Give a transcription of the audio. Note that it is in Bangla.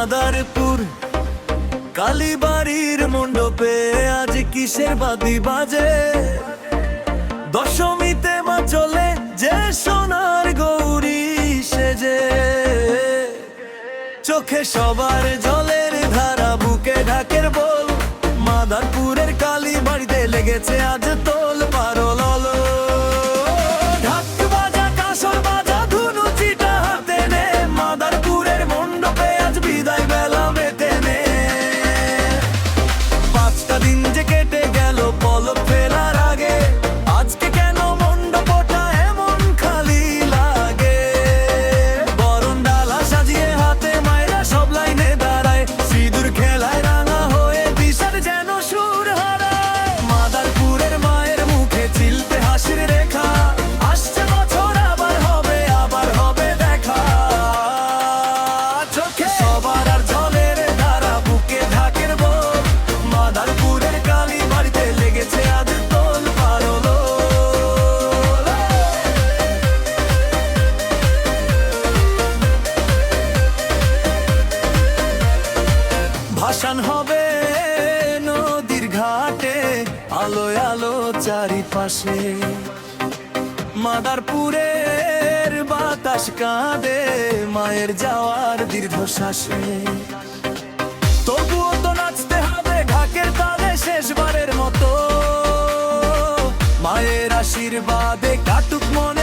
মাদারপুর কালীবাড়ির মণ্ডপে আজ কিসের বাদি বাজে? দশমীতে মা চলে যে সোনার গৌরী সেজে। চোখে সবার জলের ধারা, বুকে ঢাকের বল, মাদারপুরের কালীবাড়িতে লেগেছে আজ তোল পারল। ঢাক বাজা কাঁসর বাজা ধুনু চিটা হাতে নে, মাদারপুরের মণ্ডপে আজ বিদায় বেলা মেতে নে। 5টা দিন যে কেটে গেল পলক ফেলার আগে, আজকে কেন মণ্ডপটা এমন খালি লাগে? বরণ ডালা সাজিয়ে হাতে মায়েরা সব লাইনে দাঁড়ায়, সিঁদুর খেলায় রাঙা হয়ে দিশার যেন সুর হারায়। মাদারপুরের মায়ের মুখে চিলতে হাসির রেখা, আসছে বছর আবার হবে দেখা। চোখে সবার আর জলের ধারা, বুকে ঢাকের বল, মাদারপুরের কালীবাড়িতে লেগেছে আজ তোল পারল। ভাসান হবে নদীর ঘাটে, আলোয় আলো চারিপাশে। মাদারপুরের বাতাস কাঁদে মায়ের যাওয়ার দীর্ঘশ্বাসে। তবুও তো নাচতে হবে ঢাকের তালে শেষবারের মতো, মায়ের আশীর্বাদে কাটুক মন